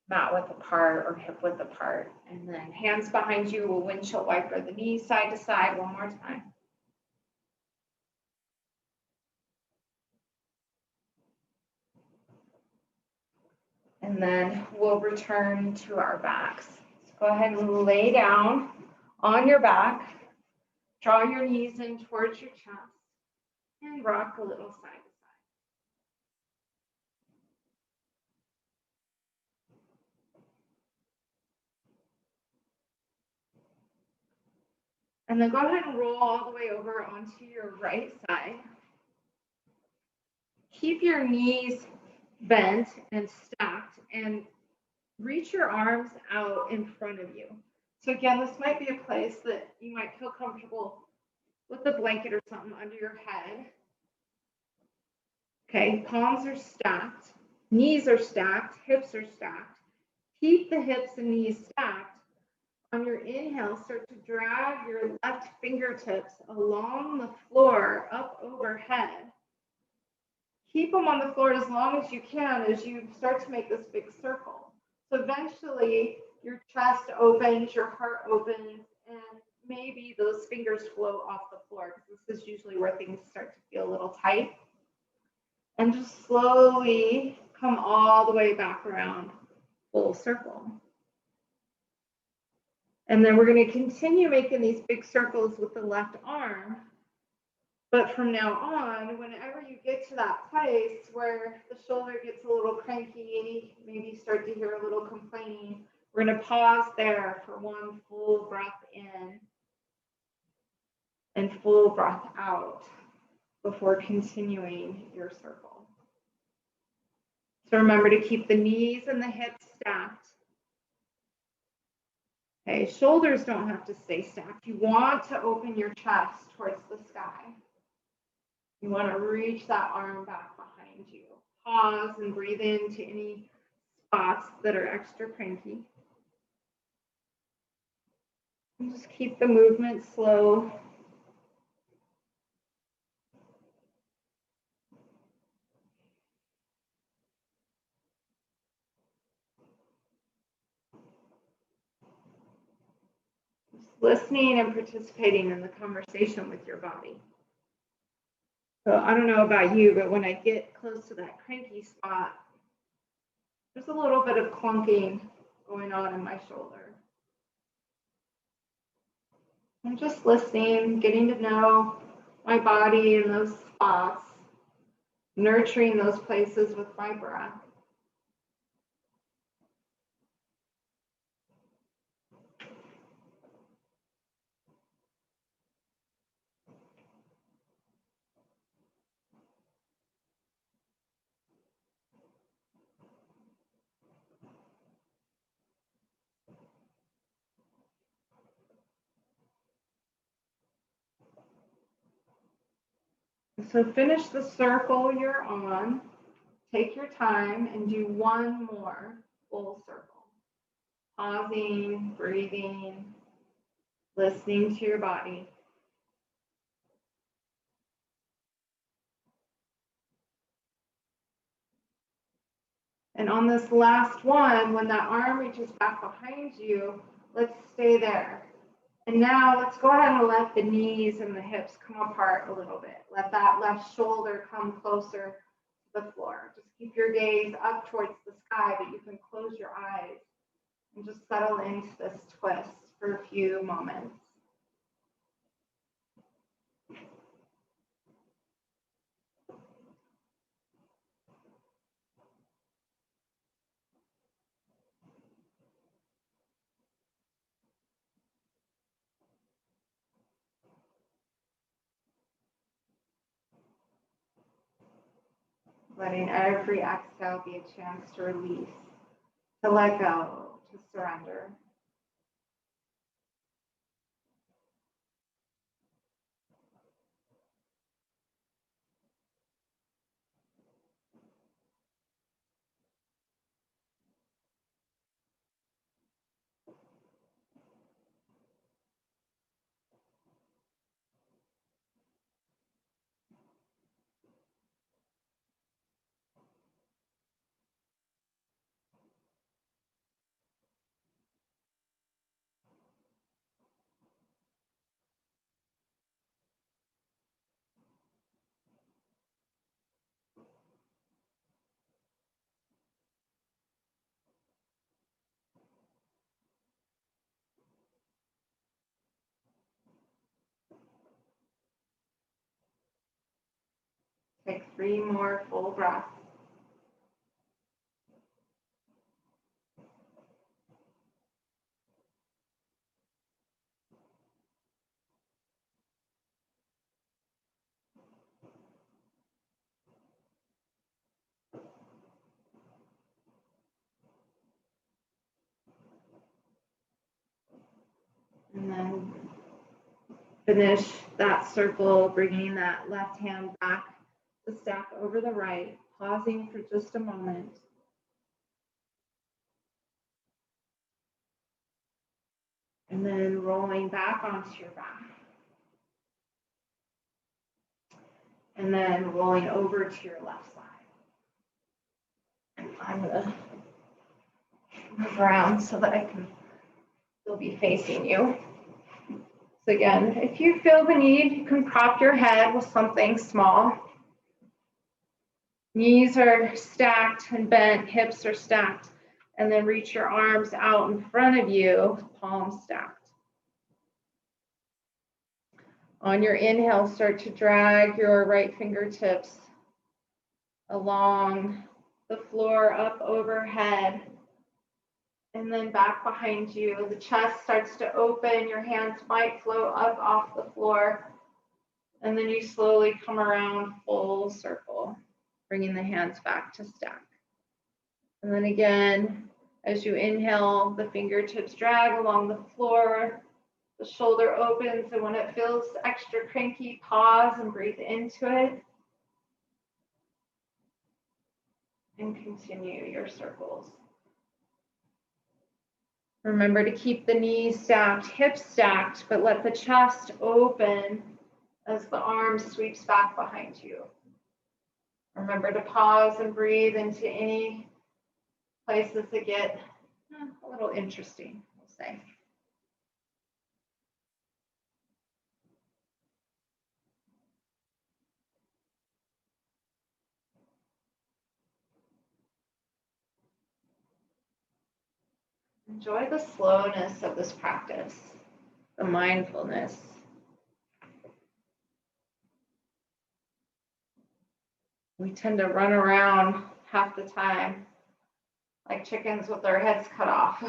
mat width apart or hip width apart. And then hands behind you will windshield wiper the knees side to side one more time. And then we'll return to our backs. So go ahead and lay down on your back. Draw your knees in towards your chest and rock a little side to side. And then go ahead and roll all the way over onto your right side. Keep your knees bent and stacked and reach your arms out in front of you. So again, this might be a place that you might feel comfortable with a blanket or something under your head. Okay, palms are stacked, knees are stacked, hips are stacked. Keep the hips and knees stacked. On your inhale, start to drag your left fingertips along the floor up overhead. Keep them on the floor as long as you can as you start to make this big circle. So eventually your chest opens, your heart opens, and maybe those fingers float off the floor because this is usually where things start to feel a little tight. And just slowly come all the way back around, full circle. And then we're going to continue making these big circles with the left arm. But from now on, whenever you get to that place where the shoulder gets a little cranky, maybe start to hear a little complaining, we're going to pause there for one full breath in and full breath out before continuing your circle. So remember to keep the knees and the hips stacked. Okay, shoulders don't have to stay stacked. You want to open your chest towards the sky. You want to reach that arm back behind you. Pause and breathe into any spots that are extra cranky. And just keep the movement slow. Just listening and participating in the conversation with your body. So I don't know about you, but when I get close to that cranky spot, there's a little bit of clunking going on in my shoulder. I'm just listening, getting to know my body in those spots, nurturing those places with my breath. So finish the circle you're on. Take your time and do one more full circle. Pausing, breathing, listening to your body. And on this last one, when that arm reaches back behind you, let's stay there. And now let's go ahead and let the knees and the hips come apart a little bit. Let that left shoulder come closer to the floor. Just keep your gaze up towards the sky, but you can close your eyes and just settle into this twist for a few moments. letting every exhale be a chance to release, to let go, to surrender. Take 3 more full breaths. And then finish that circle, bringing that left hand back to stack over the right, pausing for just a moment. And then rolling back onto your back. And then rolling over to your left side. And I'm going to move around so that I can still be facing you. So again, if you feel the need, you can prop your head with something small. Knees are stacked and bent, hips are stacked, and then reach your arms out in front of you, palms stacked. On your inhale, start to drag your right fingertips along the floor, up overhead, and then back behind you. The chest starts to open, your hands might float up off the floor, and then you slowly come around full circle, bringing the hands back to stack. And then again, as you inhale, the fingertips drag along the floor, the shoulder opens, and when it feels extra cranky, pause and breathe into it. And continue your circles. Remember to keep the knees stacked, hips stacked, but let the chest open as the arm sweeps back behind you. Remember to pause and breathe into any places that get a little interesting, we'll say. Enjoy the slowness of this practice, the mindfulness. We tend to run around half the time like chickens with their heads cut off.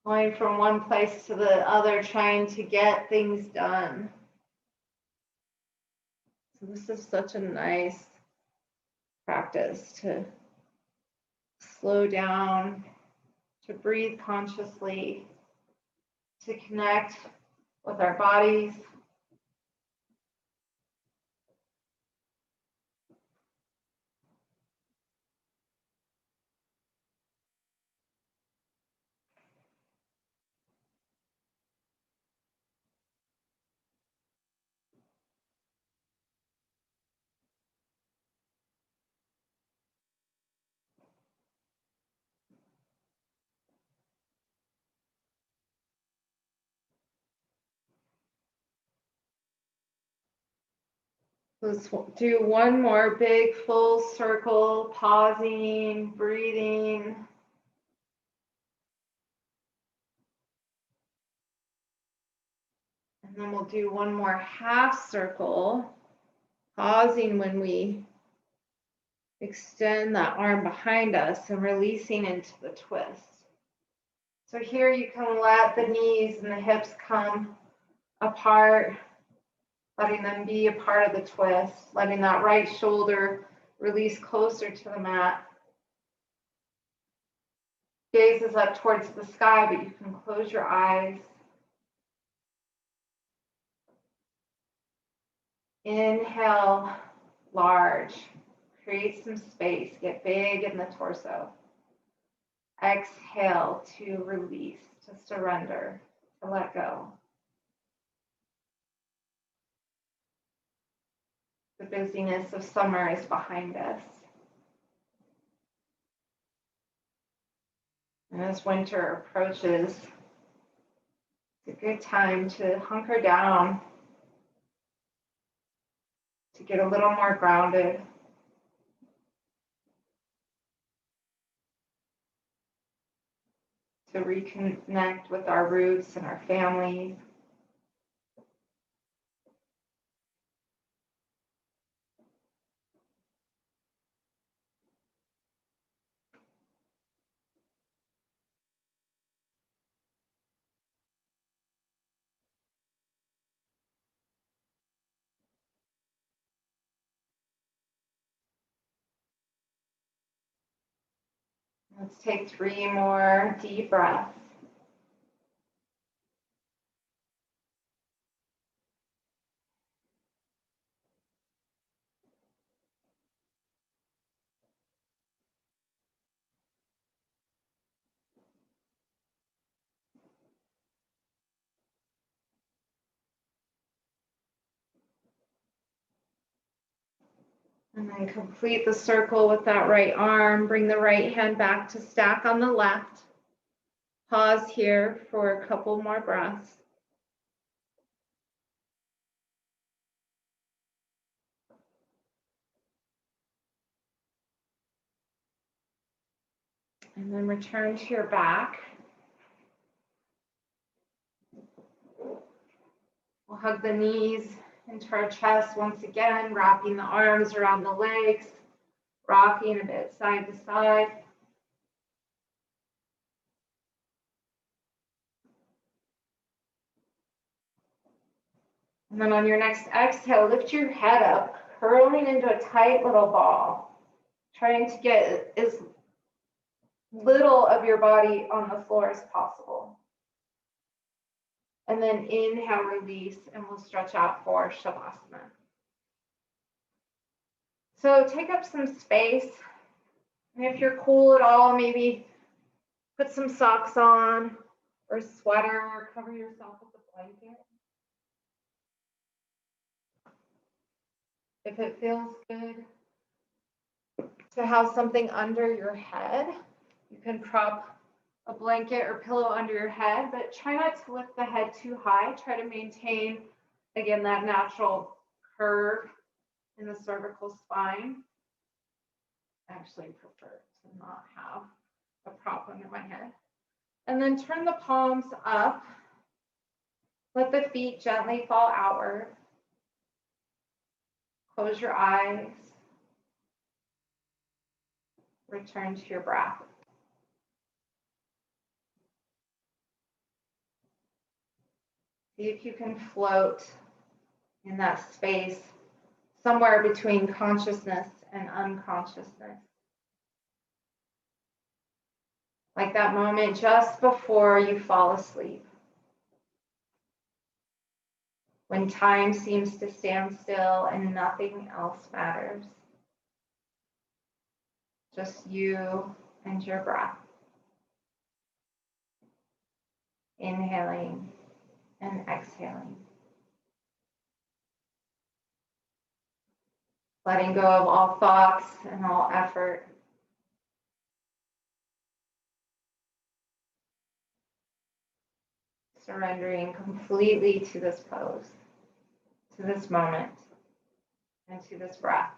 Going from one place to the other, trying to get things done. So this is such a nice practice to slow down, to breathe consciously, to connect with our bodies. Let's do one more big full circle, pausing, breathing. And then we'll do one more half circle, pausing when we extend that arm behind us and releasing into the twist. So here you can let the knees and the hips come apart. letting them be a part of the twist, letting that right shoulder release closer to the mat. Gaze is up towards the sky, but you can close your eyes. Inhale, large. Create some space. Get big in the torso. Exhale to release, to surrender, to let go. The busyness of summer is behind us. And as winter approaches, it's a good time to hunker down, to get a little more grounded. To reconnect with our roots and our families. Let's take 3 more deep breaths. And then complete the circle with that right arm. Bring the right hand back to stack on the left. Pause here for a couple more breaths. And then return to your back. We'll hug the knees into our chest once again, wrapping the arms around the legs, rocking a bit side to side. And then on your next exhale, lift your head up, curling into a tight little ball, trying to get as little of your body on the floor as possible. And then inhale, release, and we'll stretch out for Shavasana. So take up some space. And if you're cool at all, maybe put some socks on or a sweater, or cover yourself with a blanket. If it feels good to have something under your head, you can prop a blanket or pillow under your head, but try not to lift the head too high. Try to maintain, again, that natural curve in the cervical spine. I actually prefer to not have a prop under my head. And then turn the palms up. Let the feet gently fall outward. Close your eyes. Return to your breath. See if you can float in that space somewhere between consciousness and unconsciousness. Like that moment just before you fall asleep, when time seems to stand still and nothing else matters. Just you and your breath. Inhaling and exhaling. Letting go of all thoughts and all effort. Surrendering completely to this pose, to this moment, and to this breath.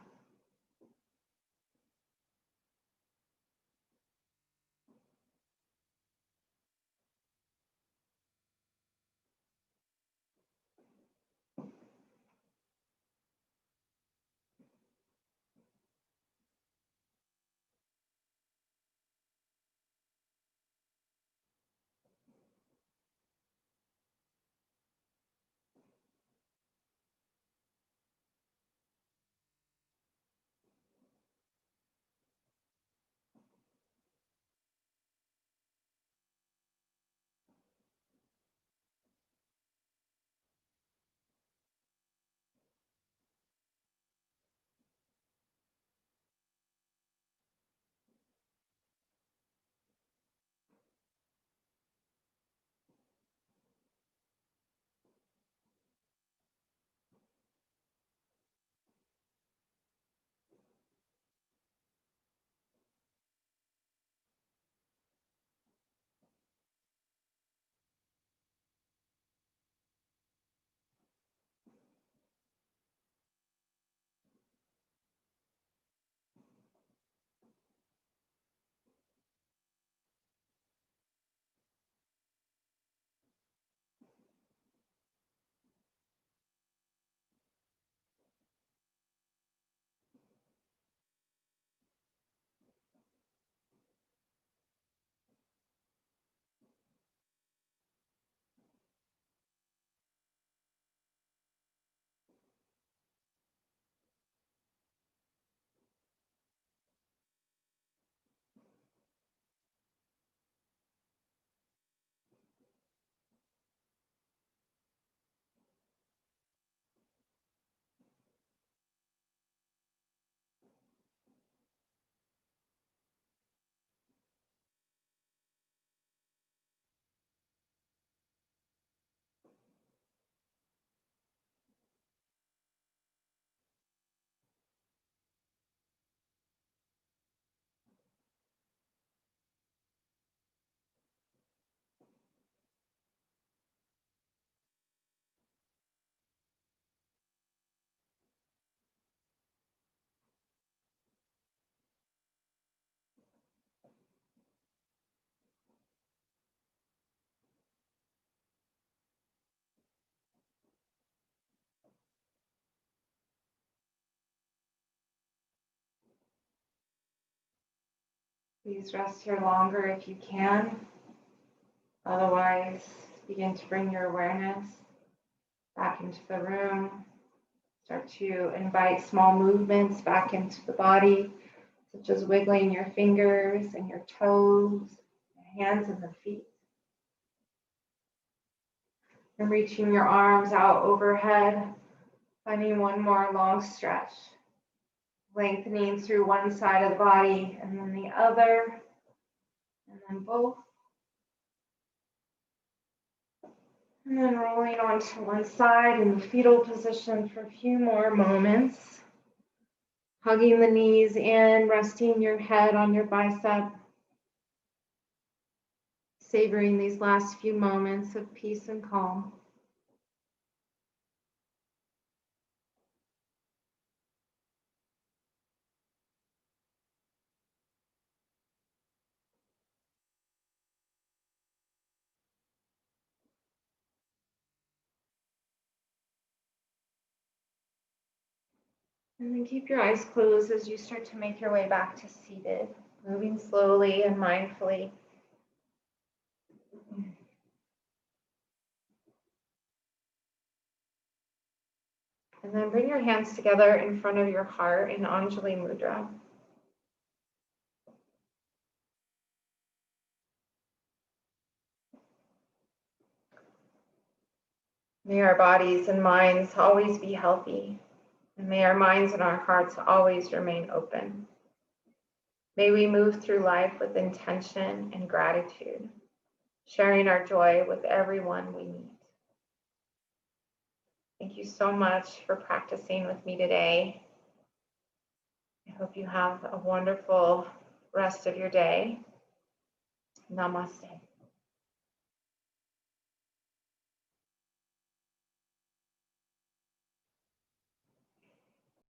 Please rest here longer if you can. Otherwise, begin to bring your awareness back into the room. Start to invite small movements back into the body, such as wiggling your fingers and your toes, your hands and the feet. And reaching your arms out overhead, finding one more long stretch. Lengthening through one side of the body and then the other, and then both. And then rolling onto one side in the fetal position for a few more moments. Hugging the knees in, resting your head on your bicep. Savoring these last few moments of peace and calm. And then keep your eyes closed as you start to make your way back to seated, moving slowly and mindfully. And then bring your hands together in front of your heart in Anjali Mudra. May our bodies and minds always be healthy, and may our minds and our hearts always remain open. May we move through life with intention and gratitude, sharing our joy with everyone we meet. Thank you so much for practicing with me today. I hope you have a wonderful rest of your day. Namaste.